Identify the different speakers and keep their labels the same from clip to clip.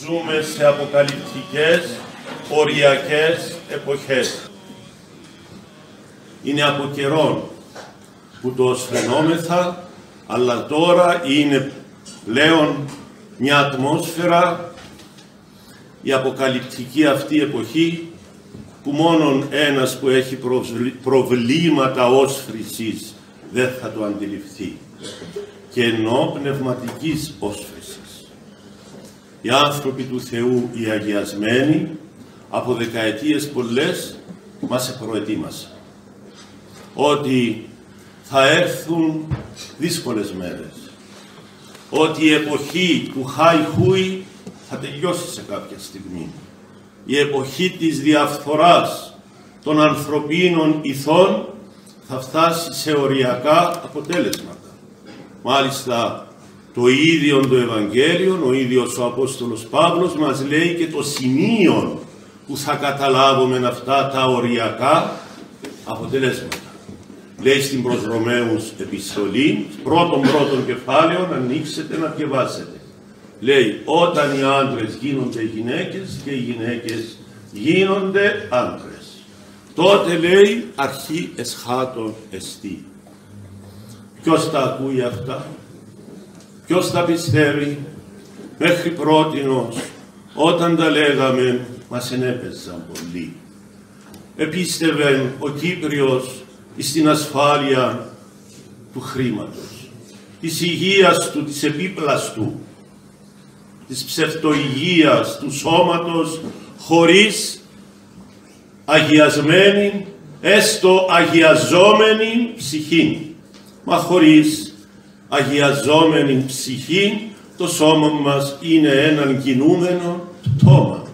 Speaker 1: Ζούμε σε αποκαλυπτικές, οριακές εποχές. Είναι από καιρόν που το σφαινόμεθα, αλλά τώρα είναι πλέον μια ατμόσφαιρα, η αποκαλυπτική αυτή εποχή, που μόνον ένας που έχει προβλήματα όσφρησης δεν θα το αντιληφθεί, και εννοώ πνευματικής όσφρησης. Οι άνθρωποι του Θεού, οι αγιασμένοι, από δεκαετίες πολλές μας προετοίμασαν ότι θα έρθουν δύσκολες μέρες, ότι η εποχή του χάι-χούι θα τελειώσει σε κάποια στιγμή. Η εποχή της διαφθοράς των ανθρωπίνων ηθών θα φτάσει σε οριακά αποτέλεσματα. Μάλιστα, το ίδιο το Ευαγγέλιο, ο ίδιος ο Απόστολος Παύλος μας λέει και το σημείο που θα καταλάβουμε αυτά τα οριακά αποτελέσματα. Λέει στην προς Ρωμαίους επιστολή, πρώτον κεφάλαιο, ανοίξετε να διαβάσετε. Λέει, όταν οι άντρες γίνονται γυναίκες και οι γυναίκες γίνονται άντρες, τότε λέει αρχή εσχάτων εστί. Ποιος τα ακούει αυτά, ποιος τα πιστεύει? Μέχρι πρότινος, όταν τα λέγαμε, μας ενέπαιζαν πολύ. Επίστευε ο Κύπριος στην ασφάλεια του χρήματος, της υγείας του, της επίπλας του, της ψευτοϊγείας του σώματος, χωρίς αγιασμένη, έστω αγιαζόμενη ψυχή. Μα χωρίς αγιαζόμενη ψυχή, το σώμα μας είναι έναν κινούμενο πτώμα.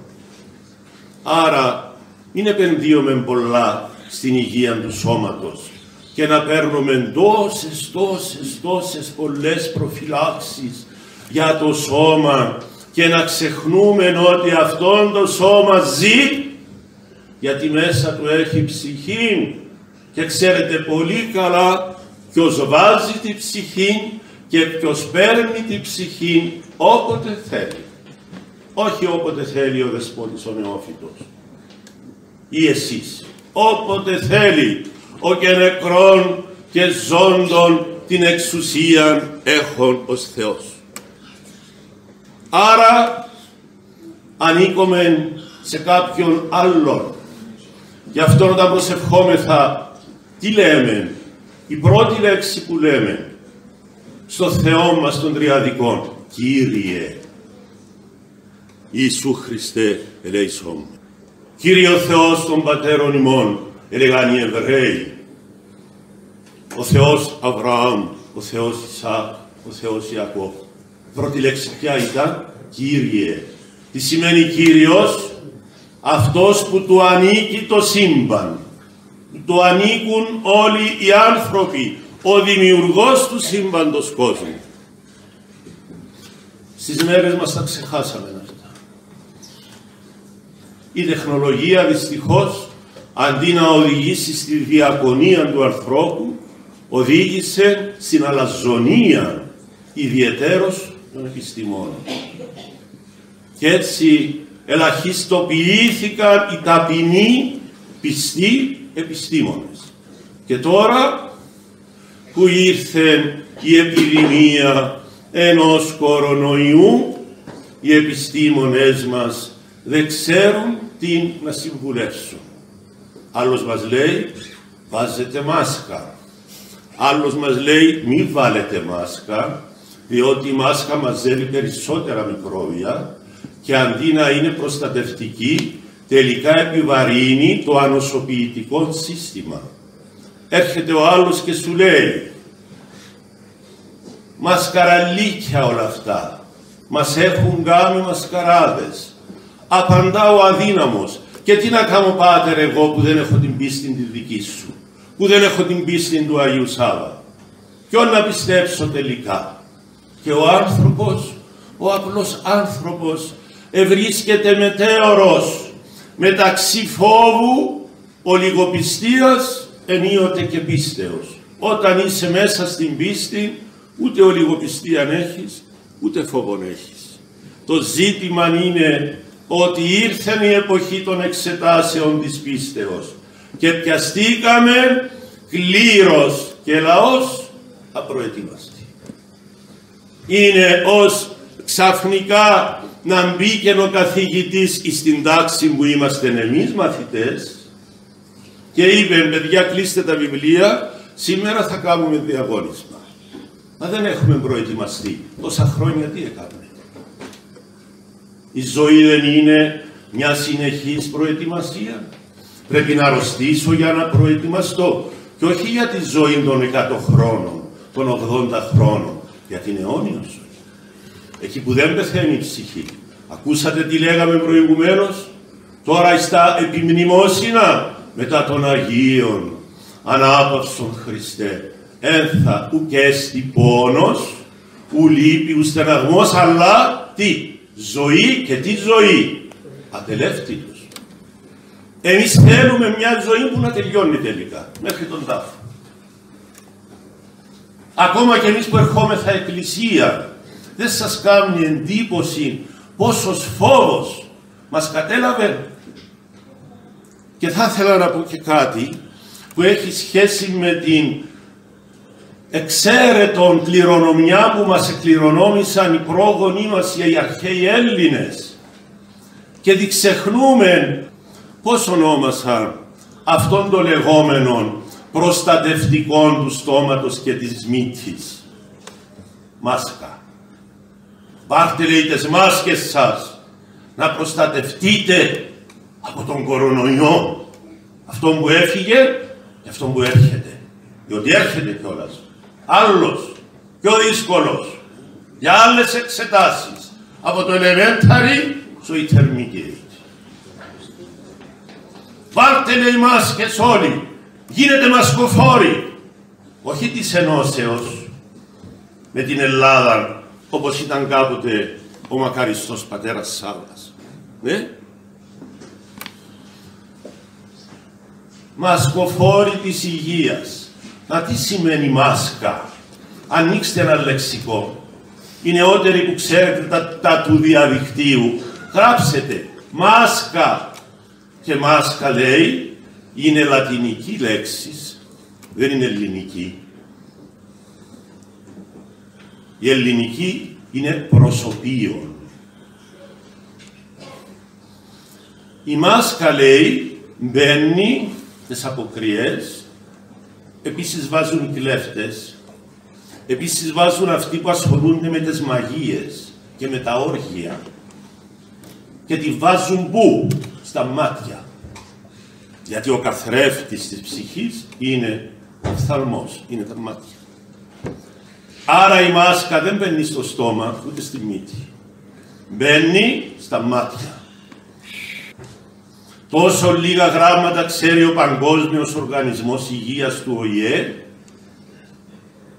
Speaker 1: Άρα, μην επενδύουμε πολλά στην υγεία του σώματος και να παίρνουμε τόσες πολλές προφυλάξεις για το σώμα και να ξεχνούμε ότι αυτόν το σώμα ζει, γιατί μέσα του έχει ψυχή, και ξέρετε πολύ καλά ποιος βάζει τη ψυχή και ποιος παίρνει τη ψυχή όποτε θέλει. Όχι όποτε θέλει ο δεσπότης ο νεόφυτος ή εσείς. Όποτε θέλει ο και νεκρόν και ζώντων την εξουσία έχων ως Θεός. Άρα ανήκουμε σε κάποιον άλλον. Γι' αυτό όταν προσευχόμεθα, τι λέμε? Η πρώτη λέξη που λέμε στο Θεό μας των Τριαδικών, Κύριε Ιησού Χριστέ ελέησόν. Κύριε ο Θεός των πατέρων ημών, έλεγαν οι Εβραίοι, ο Θεός Αβραάμ, ο Θεός Ισαάκ, ο Θεός Ιακώβ. Πρώτη λέξη ποια ήταν? Κύριε. Τι σημαίνει Κύριος? Αυτός που του ανήκει το σύμπαν, που του ανήκουν όλοι οι άνθρωποι, ο δημιουργός του σύμπαντος κόσμου. Στις μέρες μας τα ξεχάσαμε αυτά. Η τεχνολογία δυστυχώς, αντί να οδηγήσει στη διακονία του ανθρώπου, οδήγησε στην αλαζονία ιδιαιτέρως των επιστημόνων. Και έτσι ελαχιστοποιήθηκαν οι ταπεινοί πιστοί επιστήμονες. Και τώρα που ήρθε η επιδημία ενός κορονοϊού, οι επιστήμονες μας δεν ξέρουν τι να συμβουλεύσουν. Άλλος μας λέει, βάζετε μάσκα. Άλλος μας λέει, μη βάλετε μάσκα, διότι η μάσκα μαζεύει περισσότερα μικρόβια και αντί να είναι προστατευτική, τελικά επιβαρύνει το ανοσοποιητικό σύστημα. Έρχεται ο άλλος και σου λέει, μασκαραλίκια όλα αυτά, μας έχουν κάνει μασκαράδες. Απαντά ο αδύναμος, και τι να κάνω πάτερ εγώ που δεν έχω την πίστη τη δική σου, που δεν έχω την πίστη του Αγίου Σάββα? Ποιον να πιστέψω τελικά? Και ο άνθρωπος, ο απλός άνθρωπος, ευρίσκεται μετέωρος μεταξύ φόβου, ολιγοπιστίας, ενίοτε και πίστεως. Όταν είσαι μέσα στην πίστη, ούτε ολιγοπιστία έχεις, ούτε φόβον έχεις. Το ζήτημα είναι ότι ήρθε η εποχή των εξετάσεων της πίστεως και πιαστήκαμε κλήρος και λαός απροετοίμαστοι. Είναι ως ξαφνικά να μπήκε ο καθηγητής στην τάξη που είμαστε εμείς μαθητές και είπε, παιδιά, κλείστε τα βιβλία, σήμερα θα κάνουμε διαγώνισμα. Μα δεν έχουμε προετοιμαστεί. Τόσα χρόνια τι έκαμε? Η ζωή δεν είναι μια συνεχής προετοιμασία? Πρέπει να αρρωστήσω για να προετοιμαστώ. Και όχι για τη ζωή των 100 χρόνων, των 80 χρόνων, για την αιώνια ζωή. Εκεί που δεν πεθαίνει η ψυχή. Ακούσατε τι λέγαμε προηγουμένως? Τώρα στα επιμνημόσυνα μετά των Αγίων, ανάπαυσον Χριστέ, ένθα ουκ έστι πόνος, ου λύπη, ου στεναγμός, αλλά τι? Ζωή. Και τι ζωή? Ατελεύτητος. Εμείς θέλουμε μια ζωή που να τελειώνει τελικά, μέχρι τον τάφο. Ακόμα και εμείς που ερχόμεθα εκκλησία, δεν σας κάνει εντύπωση πόσος φόβος μας κατέλαβε? Και θα ήθελα να πω και κάτι που έχει σχέση με την εξαίρετον κληρονομιά που μας εκκληρονόμησαν οι πρόγονοί μας, οι αρχαίοι Έλληνες. Και διξεχνούμε πώς ονόμασαν αυτόν τον λεγόμενον προστατευτικών του στόματος και της μύτης. Μάσκα. Πάρτε, λέει, τις μάσκες σας να προστατευτείτε από τον κορονοϊό. Αυτόν που έφυγε και αυτόν που έρχεται. Διότι έρχεται κιόλας. Άλλος, πιο δύσκολος, για άλλες εξετάσεις. Από το elementary στο intermediate. Πάρτε, λέει, μάσκες όλοι. Γίνετε μασκοφόροι. Όχι της ενώσεως με την Ελλάδα, όπως ήταν κάποτε ο μακαριστός πατέρας Σάββας. Ναι. Μασκοφόροι της υγείας. Να τι σημαίνει μάσκα? Ανοίξτε ένα λεξικό. Οι νεότεροι που ξέρετε τα του διαδικτύου, γράψετε μάσκα. Και μάσκα, λέει, είναι λατινική λέξη, δεν είναι ελληνική. Η ελληνική είναι προσωπίον. Η μάσκα, λέει, μπαίνει τις αποκριές, επίσης βάζουν οι κλέφτες, επίσης βάζουν αυτοί που ασχολούνται με τις μαγείες και με τα όργια και τη βάζουν πού? Στα μάτια. Γιατί ο καθρέφτης της ψυχής είναι ο οφθαλμός, είναι τα μάτια. Άρα η μάσκα δεν μπαίνει στο στόμα ούτε στη μύτη. Μπαίνει στα μάτια. Τόσο λίγα γράμματα ξέρει ο Παγκόσμιος Οργανισμός Υγείας του ΟΗΕ,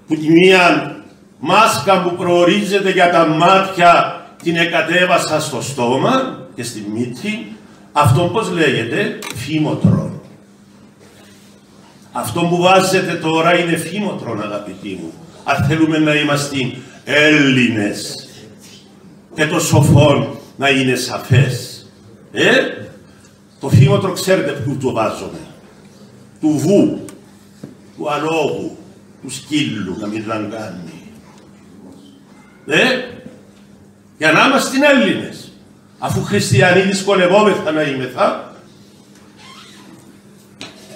Speaker 1: που τη μία μάσκα που προορίζεται για τα μάτια την εκατέβασα στο στόμα και στη μύτη. Αυτό πώς λέγεται? Φήμοτρον. Αυτό που βάζετε τώρα είναι φήμοτρον, αγαπητοί μου. Αν θέλουμε να είμαστε Έλληνες και το σοφόν να είναι σαφές. Το φήμοτρο ξέρετε πού το βάζουμε? Του βου, του αλόγου, του σκύλου, να μην λαγκάνει. Για να είμαστε Έλληνες. Αφού χριστιανοί δυσκολευόμεθα να είμεθα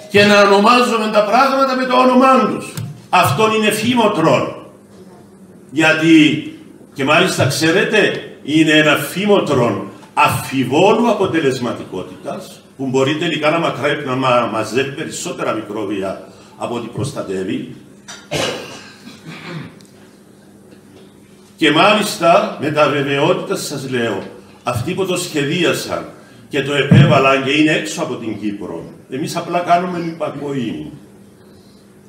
Speaker 1: και να ονομάζουμε τα πράγματα με το όνομά τους. Αυτόν είναι φήμοτρον. Γιατί, και μάλιστα ξέρετε, είναι ένα φήμοτρον αφιβόλου αποτελεσματικότητας, που μπορεί τελικά να μαζεύει περισσότερα μικρόβια από ό,τι προστατεύει. Και μάλιστα, με τα βεβαιότητα σας λέω, αυτοί που το σχεδίασαν και το επέβαλαν και είναι έξω από την Κύπρο, εμείς απλά κάνουμε υπακοή.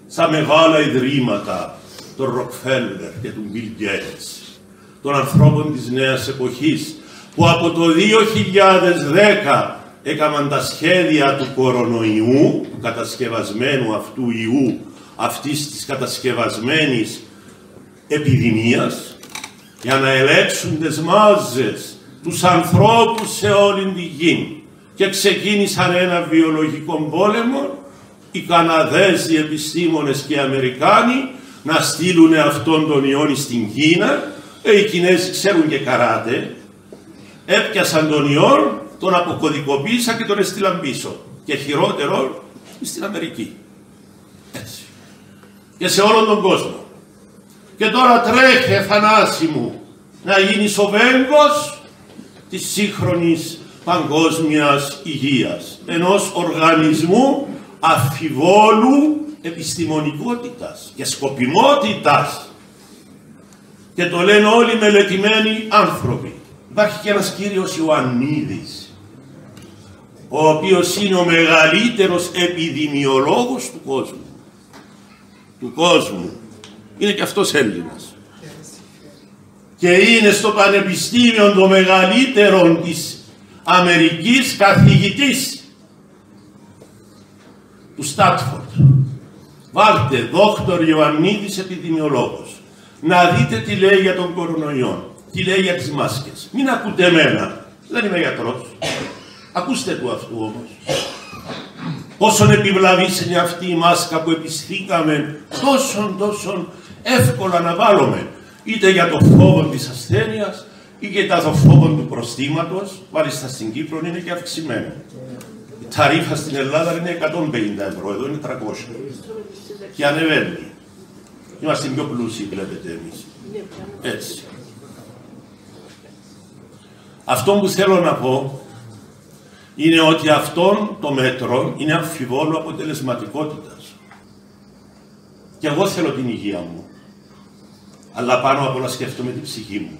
Speaker 1: Στα μεγάλα ιδρύματα, τον Ροκφέλλερ και του Bill Gates, των ανθρώπων της νέας εποχής, που από το 2010 έκαναν τα σχέδια του κορονοϊού, του κατασκευασμένου αυτού ιού, αυτής της κατασκευασμένης επιδημίας, για να ελέγξουν τις μάζες τους ανθρώπους σε όλη τη γη και ξεκίνησαν ένα βιολογικό πόλεμο, οι Καναδέζοι επιστήμονες και οι Αμερικάνοι να στείλουν αυτόν τον ιό στην Κίνα. Οι Κινέζοι ξέρουν και καράτε, έπιασαν τον ιό, τον αποκωδικοποίησαν και τον έστειλαν πίσω. Και χειρότερο στην Αμερική. Έτσι. Και σε όλον τον κόσμο. Και τώρα τρέχει, Θανάση μου, να γίνεις ο βέγκος της σύγχρονης παγκόσμιας υγείας. Ενός οργανισμού αφιβόλου επιστημονικότητας και σκοπιμότητας. Και το λένε όλοι οι μελετημένοι άνθρωποι. Υπάρχει και ένας κύριος Ιωαννίδης, ο οποίος είναι ο μεγαλύτερος επιδημιολόγος του κόσμου. Του κόσμου. Είναι και αυτός Έλληνας. Και είναι στο Πανεπιστήμιο των μεγαλύτερων της Αμερικής καθηγητής του Στάτφορντ. Βάλτε δόκτωρ Ιωαννίδης επιδημιολόγος. Να δείτε τι λέει για τον κορονοϊό. Τι λέει για τις μάσκες. Μην ακούτε εμένα. Δεν είμαι γιατρός. Ακούστε του αυτού όμως. Πόσον επιβλαβής είναι αυτή η μάσκα που επισθήκαμε τόσο εύκολα να βάλουμε. Είτε για το φόβο της ασθένειας, είτε για το φόβο του προστήματος. Μάλιστα στην Κύπρο είναι και αυξημένο. Η ταρίφα στην Ελλάδα είναι 150 ευρώ, εδώ είναι 300. Και ανεβαίνει. Είμαστε πιο πλούσιοι, βλέπετε εμείς. Έτσι. Αυτό που θέλω να πω είναι ότι αυτόν το μέτρο είναι αμφιβόλου αποτελεσματικότητας. Και εγώ θέλω την υγεία μου. Αλλά πάνω απ' όλα σκέφτομαι την ψυχή μου.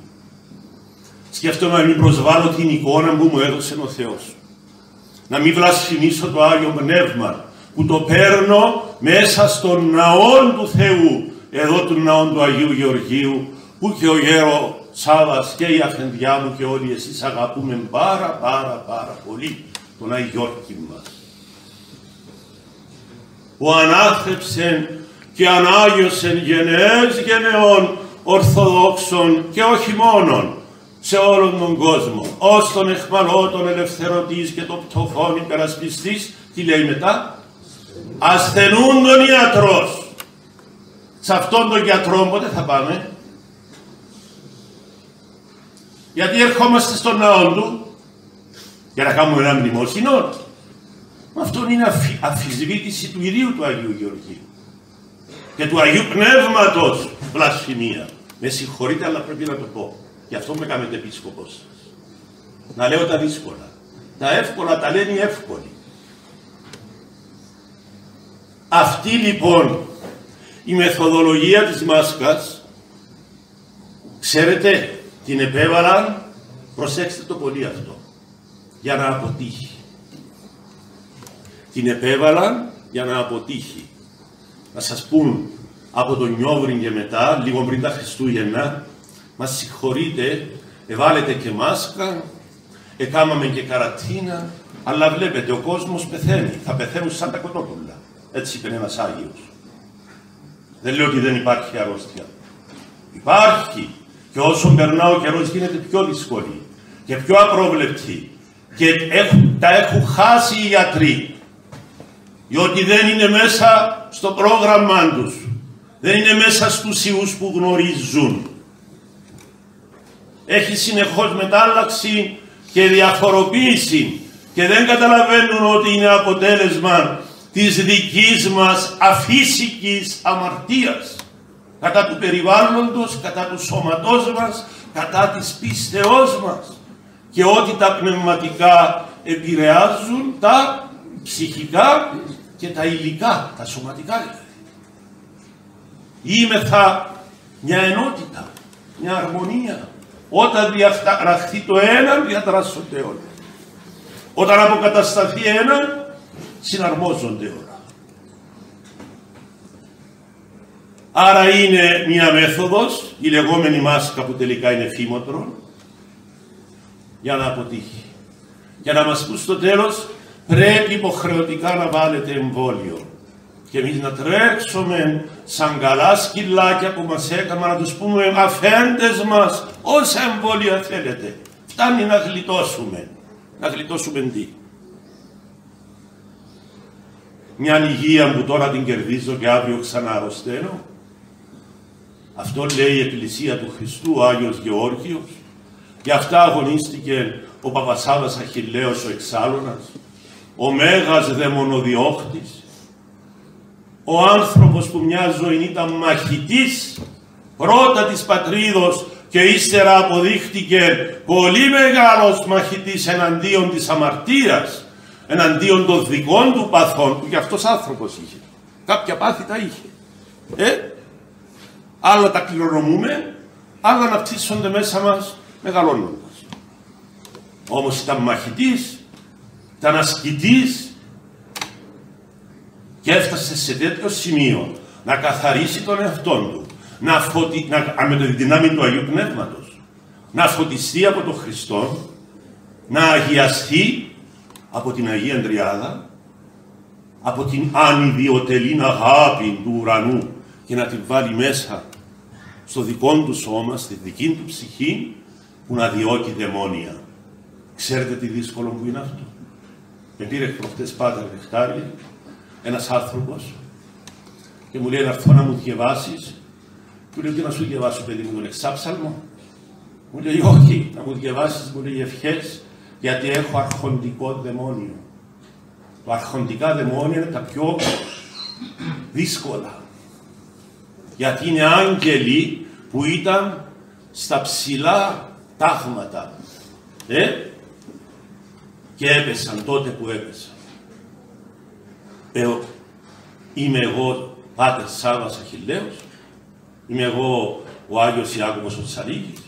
Speaker 1: Σκέφτομαι να μην προσβάλλω την εικόνα που μου έδωσε ο Θεός. Να μην βλασφημίσω το Άγιο Πνεύμα που το παίρνω μέσα στον ναό του Θεού, εδώ του ναό του Αγίου Γεωργίου, που και ο γέρο Σάβας και η αφεντιά μου και όλοι εσείς αγαπούμε πάρα πολύ τον Άγιο Γιώργη μας, που ανάθεψεν και ανάγιωσεν γενναίες γενεών Ορθοδόξων και όχι μόνον σε όλον τον κόσμο, ως τον εχμαλώτων ελευθερωτής και τον πτωχόν υπερασπιστής. Τι λέει μετά? Ασθενούν τον ιατρός. Σε αυτόν τον γιατρό πότε θα πάμε? Γιατί ερχόμαστε στον ναό του για να κάνουμε ένα μνημόσυνο. Αυτό είναι αμφισβήτηση του ιδίου του Αγίου Γεωργίου και του Αγίου Πνεύματος. Βλασφημία. Με συγχωρείτε, αλλά πρέπει να το πω. Γι' αυτό με κάνετε επίσκοπος σας. Να λέω τα δύσκολα. Τα εύκολα τα λένε οι εύκολοι. Αυτή λοιπόν η μεθοδολογία της μάσκας, ξέρετε, την επέβαλαν, προσέξτε το πολύ αυτό, για να αποτύχει. Την επέβαλαν για να αποτύχει. Να σας πούν από τον Νιόβριν και μετά, λίγο πριν τα Χριστούγεννα, μας συγχωρείτε, εβάλετε και μάσκα, εκάμαμε και καρατίνα, αλλά βλέπετε ο κόσμος πεθαίνει, θα πεθαίνουν σαν τα κοτόπουλα. Έτσι είπε ένας Άγιος. Δεν λέω ότι δεν υπάρχει αρρώστια. Υπάρχει. Και όσο περνά ο καιρός γίνεται πιο δύσκολη και πιο απρόβλεπτη. Και τα έχουν χάσει οι γιατροί. Διότι δεν είναι μέσα στο πρόγραμμά τους. Δεν είναι μέσα στους ιούς που γνωρίζουν. Έχει συνεχώς μετάλλαξη και διαφοροποίηση. Και δεν καταλαβαίνουν ότι είναι αποτέλεσμα της δικής μας αφύσικης αμαρτίας. Κατά του περιβάλλοντος, κατά του σώματός μας, κατά της πίστεώς μας. Και ότι τα πνευματικά επηρεάζουν τα ψυχικά και τα υλικά, τα σωματικά. Είμεθα μια ενότητα, μια αρμονία. Όταν διαταραχθεί το ένα, διαταράσσονται όλα. Όταν αποκατασταθεί ένα, συναρμόζονται όλα. Άρα είναι μια μέθοδος, η λεγόμενη μάσκα που τελικά είναι φήμοτρο, για να αποτύχει. Για να μας πούν στο τέλος, πρέπει υποχρεωτικά να βάλετε εμβόλιο. Και εμείς να τρέξουμε σαν καλά σκυλάκια που μας έκαναν να τους πούμε αφέντες μας, όσα εμβόλια θέλετε. Φτάνει να γλιτώσουμε. Να γλιτώσουμε τι? Μια υγεία που τώρα την κερδίζω και αύριο ξανά αρρωσταίνω. Αυτό λέει η Εκκλησία του Χριστού, ο Άγιος Γεώργιος. Γι' αυτά αγωνίστηκε ο Παπασάββας Αχιλλέος ο Εξάλωνας, ο μέγας δαιμονοδιώχτης, ο άνθρωπος που μια ζωή ήταν μαχητής πρώτα της πατρίδος και ύστερα αποδείχτηκε πολύ μεγάλος μαχητής εναντίον της αμαρτίας, εναντίον των δικών του παθών, που κι αυτός άνθρωπος είχε. Κάποια πάθη τα είχε. Άλλα τα κληρονομούμε, άλλα αναπτύσσονται μέσα μας μεγαλώνοντας. Όμως ήταν μαχητής, ήταν ασκητής και έφτασε σε τέτοιο σημείο να καθαρίσει τον εαυτόν του, με τη δύναμη του Αγίου Πνεύματος, να φωτιστεί από τον Χριστό, να αγιαστεί από την Αγία Τριάδα, από την ανιδιοτελήν αγάπη του ουρανού και να την βάλει μέσα στο δικό του σώμα, στη δική του ψυχή, που να διώκει δαιμόνια. Ξέρετε τι δύσκολο που είναι αυτό? Με πήρε προχτές Πάτερ Νεκτάριε ένας άνθρωπος και μου λέει να έρθω να μου διαβάσεις. Του λέω τι να σου διαβάσω, παιδί μου, τον εξάψαλμο? Μου λέει όχι, να μου διαβάσεις, μου λέει, ευχές, γιατί έχω αρχοντικό δαιμόνιο. Τα αρχοντικά δαιμόνια είναι τα πιο δύσκολα. Γιατί είναι άγγελοι που ήταν στα ψηλά τάγματα. Και έπεσαν τότε που έπεσαν. Είμαι εγώ Πάτερ Σάββας Αχιλλέος, είμαι εγώ ο Άγιος Ιάκωβος ο Τσαρίκης.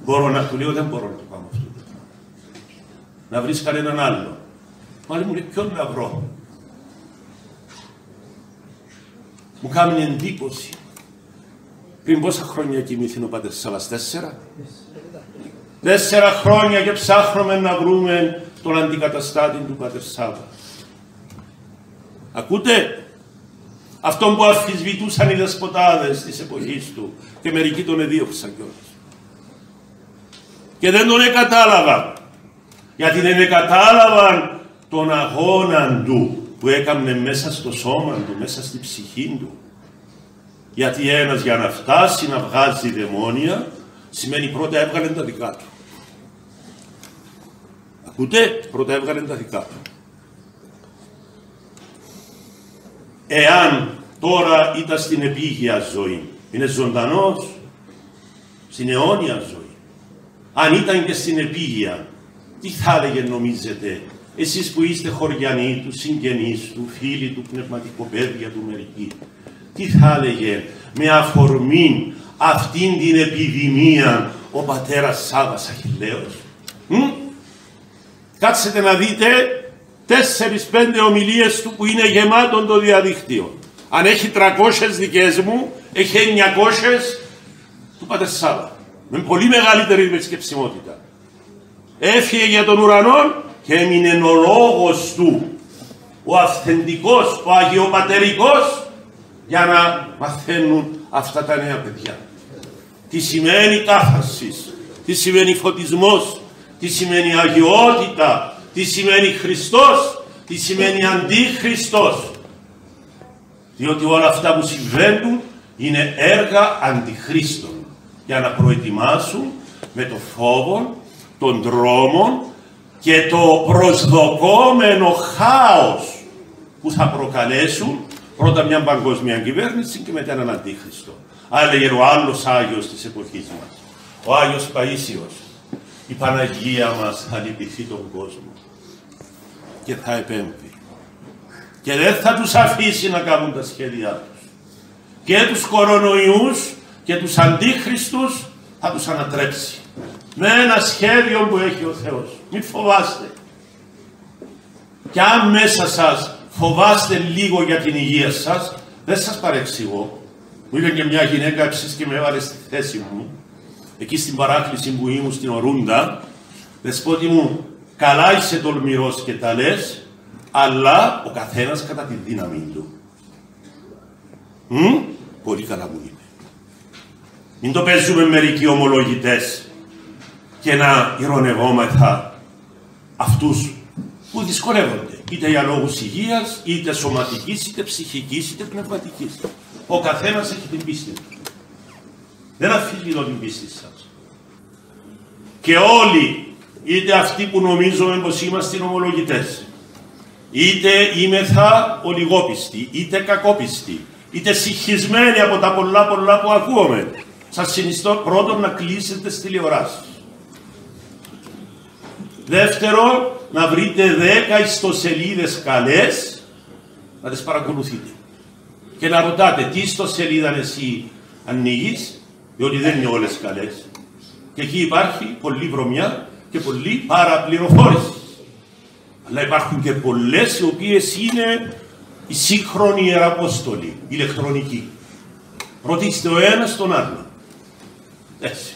Speaker 1: Μπορώ να του λέω, δεν μπορώ να το κάνω αυτό. Να βρεις κανέναν άλλο. Μάλλον μου λέει, ποιον να βρω? Μου κάνει εντύπωση. Πριν πόσα χρόνια κοιμήθη ο Πάτερ Σάββας? 4 χρόνια και ψάχνουμε να βρούμε τον αντικαταστάτη του Πάτερ Σάββα. Ακούτε? Αυτόν που αμφισβητούσαν οι δεσποτάδες της εποχής του και μερικοί τον εδίωξαν κιόλας. Και δεν τον εκατάλαβαν. Γιατί δεν εκατάλαβαν τον αγώνα του που έκανε μέσα στο σώμα του, μέσα στη ψυχή του. Γιατί ένας για να φτάσει να βγάζει δαιμόνια, σημαίνει πρώτα έβγαλε τα δικά του. Ακούτε? Πρώτα έβγαλε τα δικά του. Εάν τώρα ήταν στην επίγεια ζωή, είναι ζωντανός, στην αιώνια ζωή. Αν ήταν και στην επίγεια, τι θα έλεγε νομίζετε, εσείς που είστε χωριανοί του, συγγενείς του, φίλοι του, πνευματικοπαίδια του μερικοί, τι θα έλεγε με αφορμή αυτήν την επιδημία ο πατέρας Σάββας Αχιλλέος? Κάτσετε να δείτε 4-5 ομιλίες του που είναι γεμάτον το διαδίκτυο. Αν έχει 300 δικές μου, έχει 900 του πατέρ Σάββα. Με πολύ μεγαλύτερη επισκεψιμότητα. Έφυγε για τον ουρανό και έμεινε ο λόγος του, ο αυθεντικός, ο αγιοπατερικός, για να μαθαίνουν αυτά τα νέα παιδιά. Τι σημαίνει κάθαρσης, τι σημαίνει φωτισμός, τι σημαίνει αγιότητα, τι σημαίνει Χριστός, τι σημαίνει αντίχριστος. Διότι όλα αυτά που συμβαίνουν είναι έργα αντιχρίστων για να προετοιμάσουν με το φόβο, τον τρόμο και το προσδοκόμενο χάος που θα προκαλέσουν πρώτα μια παγκόσμια κυβέρνηση και μετά έναν αντίχριστο. Έλεγε ο άλλος Άγιος της εποχής μας, ο Άγιος Παΐσιος, η Παναγία μας θα λυπηθεί τον κόσμο και θα επέμβει και δεν θα τους αφήσει να κάνουν τα σχέδιά τους. Και τους κορονοϊούς και τους αντίχριστους θα τους ανατρέψει με ένα σχέδιο που έχει ο Θεός. Μην φοβάστε. Και αν μέσα σας φοβάστε λίγο για την υγεία σας, δεν σας παρεξηγώ. Μου είπε και μια γυναίκα έψης και με έβαλε στη θέση μου, εκεί στην παράκληση που ήμουν στην Ορούντα, δεσπότη μου, καλά είσαι τολμηρός και τα λες, αλλά ο καθένας κατά τη δύναμη του. Πολύ καλά μου είπε. Μην το παίζουμε μερικοί ομολογητές. και να ειρωνευόμεθα αυτούς που δυσκολεύονται, είτε για λόγους υγείας, είτε σωματικής, είτε ψυχικής, είτε πνευματικής. Ο καθένας έχει την πίστη του. Δεν αμφισβητώ την πίστη σας. Και όλοι, είτε αυτοί που νομίζουμε πως είμαστε ομολογητές, είτε είμεθα ολιγόπιστοι, είτε κακόπιστοι, είτε συγχυσμένοι από τα πολλά που ακούμε, σας συνιστώ πρώτον να κλείσετε στις τηλεοράσεις. Δεύτερον, να βρείτε 10 ιστοσελίδες καλές, να τις παρακολουθείτε. Και να ρωτάτε τι ιστοσελίδα εσύ ανοίγεις, διότι δεν είναι όλες καλές. Και εκεί υπάρχει πολλή βρωμιά και πολλή παραπληροφόρηση. Αλλά υπάρχουν και πολλές οι οποίες είναι η σύγχρονη ιεραπόστολη, ηλεκτρονική. Ρωτήστε ο ένας τον άλλο. Έτσι.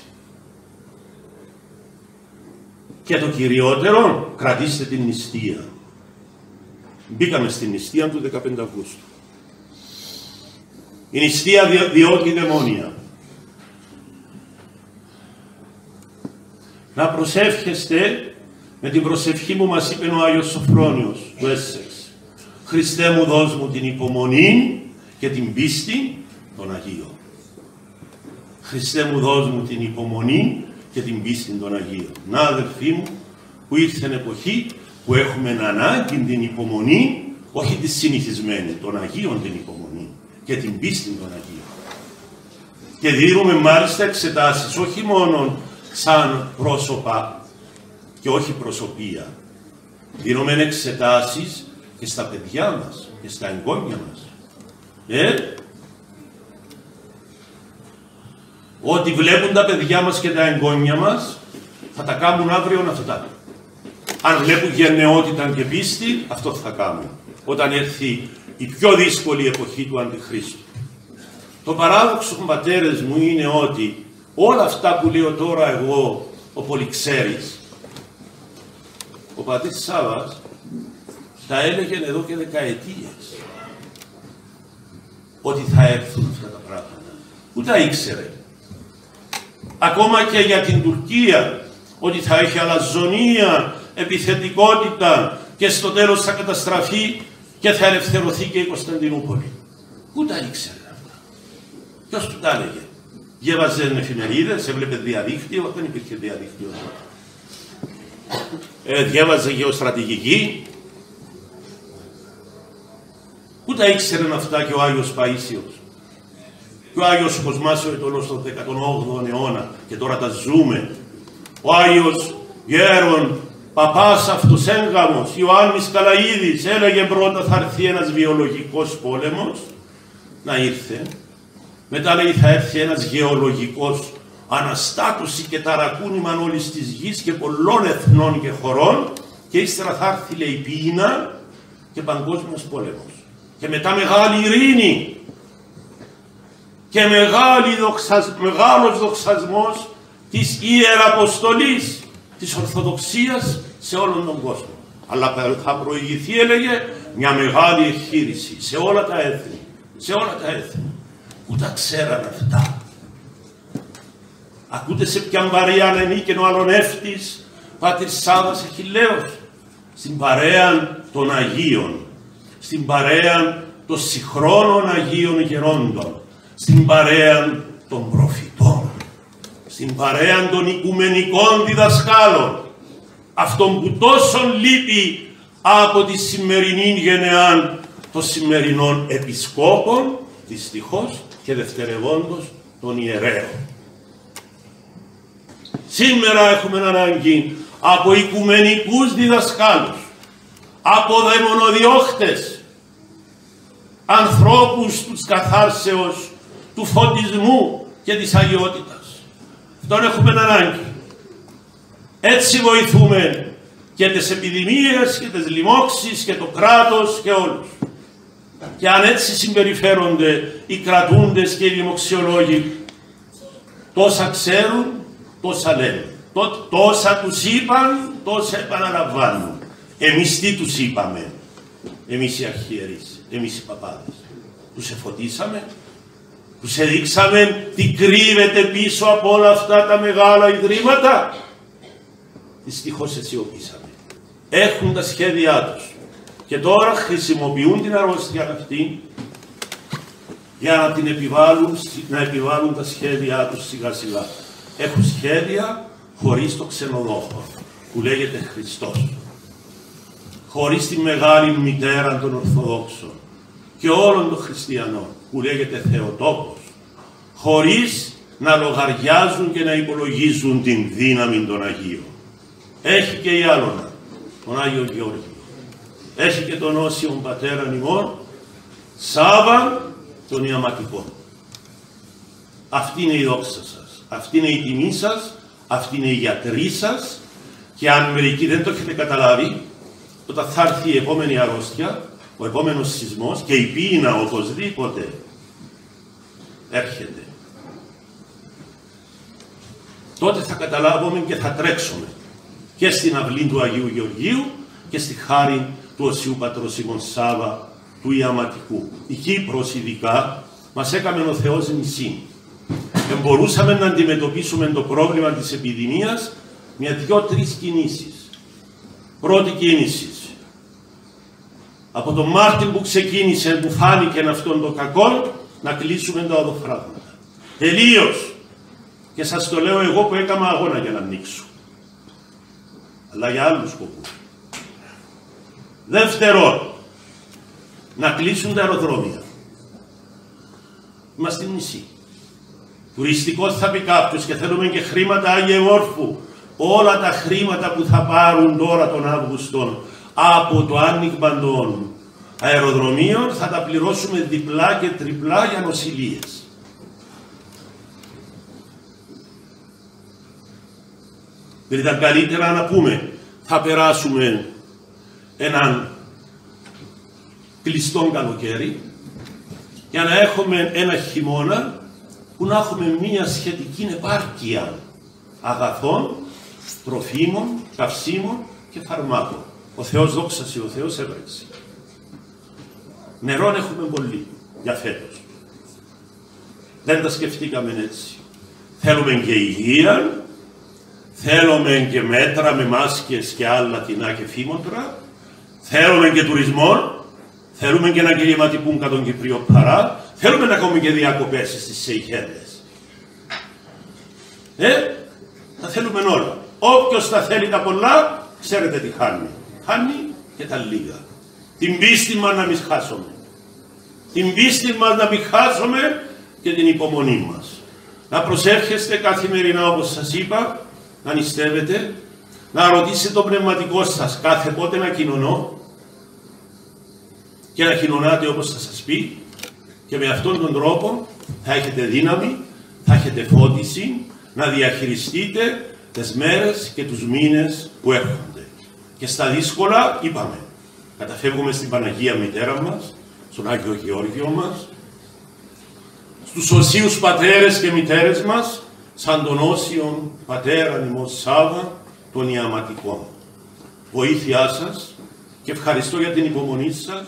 Speaker 1: Και το κυριότερο, κρατήστε την νηστεία. Μπήκαμε στην νηστεία του 15 Αυγούστου. Η νηστεία διώκει δαιμόνια. Να προσεύχεστε με την προσευχή που μας είπε ο Άγιος Σοφρόνιος του Έσσεξ. Χριστέ μου, δώσ' μου την υπομονή και την πίστη των Αγίων. Χριστέ μου, δώσ' μου την υπομονή και την πίστη των Αγίων. Να, αδελφοί μου, που ήρθε η εποχή που έχουμε ανάγκη την υπομονή, όχι τη συνηθισμένη, των Αγίων την υπομονή και την πίστη των Αγίων. Και δίνουμε μάλιστα εξετάσεις, όχι μόνο σαν πρόσωπα και όχι προσωπία. Δίνουμε εξετάσεις και στα παιδιά μας και στα εγγόνια μας. Ό,τι βλέπουν τα παιδιά μας και τα εγγόνια μας, θα τα κάνουν αύριο αυτά. Αν βλέπουν γενναιότητα και πίστη, αυτό θα κάνουν. Όταν έρθει η πιο δύσκολη εποχή του Αντιχρίστου. Το παράδοξο, πατέρες μου, είναι ότι όλα αυτά που λέω τώρα εγώ, ο πολυξέρης, ο πατήρ Σάββας, τα έλεγε εδώ και δεκαετίες. Ότι θα έρθουν αυτά τα πράγματα. Που τα ήξερε. Ακόμα και για την Τουρκία, ότι θα έχει αλαζονία, επιθετικότητα και στο τέλος θα καταστραφεί και θα ελευθερωθεί και η Κωνσταντινούπολη. Πού τα ήξερε αυτά? Ποιος του τα έλεγε? Διέβαζε εφημερίδες, έβλεπε διαδίκτυο, δεν υπήρχε διαδίκτυο. Διέβαζε γεωστρατηγική. Πού τα ήξερε αυτά και ο Άγιος Παΐσιος? Και ο Άγιος Κοσμάς ο Αιτωλός τον 18ο αιώνα και τώρα τα ζούμε. Ο Άγιος Γέρον Παπάς Αυτοσέγγαμος, Ιωάννης Καλαΐδης, έλεγε πρώτα θα έρθει ένας βιολογικός πόλεμος, να ήρθε. Μετά λέει θα έρθει ένας γεωλογικός, αναστάτωση και ταρακούνημα όλης της γης και πολλών εθνών και χωρών, και ύστερα θα έρθει λέει πείνα και παγκόσμιος πόλεμος. Και μετά μεγάλη ειρήνη και μεγάλος δοξασμός της Ιεραποστολής, της Ορθοδοξίας σε όλον τον κόσμο. Αλλά θα προηγηθεί, έλεγε, μια μεγάλη εγχείρηση σε όλα τα έθνη. Σε όλα τα έθνη. Πού τα ξέραν αυτά? Ακούτε σε ποιαν παρέα ανήκε ο Αλονεύτης, πατήρ Σάββας Αχιλλέος? Στην παρέα των Αγίων, στην παρέα των συγχρόνων Αγίων Γερόντων, στην παρέα των προφητών, στην παρέα των οικουμενικών διδασκάλων, αυτόν που τόσον λείπει από τη σημερινή γενεά των σημερινών επισκόπων, δυστυχώς και δευτερευόντως των ιερέων. Σήμερα έχουμε ανάγκη από οικουμενικούς διδασκάλους, από δαιμονοδιώχτες, ανθρώπους της καθάρσεως, του φωτισμού και της αγιότητας. Αυτόν έχουμε ανάγκη. Έτσι βοηθούμε και τις επιδημίες και τις λοιμώξεις και το κράτος και όλους. Και αν έτσι συμπεριφέρονται οι κρατούντες και οι δημοξιολόγοι, τόσα ξέρουν, τόσα λένε. Τόσα τους είπαν, τόσα επαναλαμβάνουν. Εμείς τι τους είπαμε? Εμείς οι αρχιερείς, εμείς οι παπάδες. Τους εφωτίσαμε, τους έδειξαμε τι κρύβεται πίσω από όλα αυτά τα μεγάλα ιδρύματα. δυστυχώς αισιοπήσαμε. Έχουν τα σχέδιά τους και τώρα χρησιμοποιούν την αρρώστια αυτή για να επιβάλλουν τα σχέδιά τους σιγά σιγά. Έχουν σχέδια χωρίς το ξενοδόχο που λέγεται Χριστός, χωρίς τη μεγάλη μητέρα των Ορθοδόξων και όλων των Χριστιανών που λέγεται Θεοτόκος, χωρίς να λογαριάζουν και να υπολογίζουν την δύναμη των Αγίων. Έχει και η Άλλονα, τον Άγιο Γεώργιο. Έχει και τον Όσιον Πατέρα ημών, Σάββα τον Ιαματικό. Αυτή είναι η δόξα σας, αυτή είναι η τιμή σας, αυτή είναι η γιατρή σας και αν μερικοί δεν το έχετε καταλάβει, όταν θα έρθει η επόμενη αρρώστια, ο επόμενος σεισμός και η πείνα οπωσδήποτε έρχεται. Τότε θα καταλάβουμε και θα τρέξουμε και στην αυλή του Αγίου Γεωργίου και στη χάρη του Οσίου Πατρός ημών Σάββα του Ιαματικού. Η Κύπρος ειδικά μας έκαμε ο Θεός νησί. Μπορούσαμε να αντιμετωπίσουμε το πρόβλημα της επιδημίας με 2-3 κινήσεις. Πρώτη κίνηση. Από τον Μάρτιν που ξεκίνησε, που φάνηκε αυτόν το κακό, να κλείσουμε τα οδοφράγματα. Τελείως. Και σας το λέω εγώ που έκανα αγώνα για να ανοίξω. Αλλά για άλλους σκοπούς. Δεύτερον, να κλείσουν τα αεροδρόμια. Είμαστε νησί. Τουριστικό θα πει κάποιος και θέλουμε και χρήματα Άγιε Όρφου. Όλα τα χρήματα που θα πάρουν τώρα τον Αύγουστο από το άνοιγμα των αεροδρομίων θα τα πληρώσουμε διπλά και τριπλά για νοσηλείες. Δεν ήταν καλύτερα να πούμε θα περάσουμε έναν κλειστό καλοκαίρι για να έχουμε ένα χειμώνα που να έχουμε μία σχετική επάρκεια αγαθών, τροφίμων, καυσίμων και φαρμάκων. Ο Θεός δόξασε, ο Θεός έβρεξε. Νερόν έχουμε πολύ για φέτος. Δεν τα σκεφτήκαμε έτσι. Θέλουμε και υγεία, θέλουμε και μέτρα με μάσκες και άλλα κοινά και φήμοντρα, θέλουμε και τουρισμό, θέλουμε και να κελιματικούν κατά τον Κυπρίο παρά, θέλουμε να κάνουμε και διακοπές στις Σεϊχέλες. Τα θέλουμε όλα. Όποιος τα θέλει τα πολλά, ξέρετε τι χάνει. Χάνει και τα λίγα. Την πίστη μας να μην χάσουμε. Την πίστη μας να μην χάσουμε και την υπομονή μας. Να προσεύχεστε καθημερινά όπως σας είπα, να νηστεύετε, να ρωτήσετε το πνευματικό σας κάθε πότε να κοινωνώ και να κοινωνάτε όπως θα σας πει και με αυτόν τον τρόπο θα έχετε δύναμη, θα έχετε φώτιση να διαχειριστείτε τις μέρες και τους μήνες που έρχονται. Και στα δύσκολα είπαμε, καταφεύγουμε στην Παναγία Μητέρα μας, στον Άγιο Γεώργιο μας, στους Οσίους Πατέρες και Μητέρες μας, σαν τον Όσιον Πατέρα ημών Σάββα των Ιαματικών. Βοήθειά σας και ευχαριστώ για την υπομονή σας.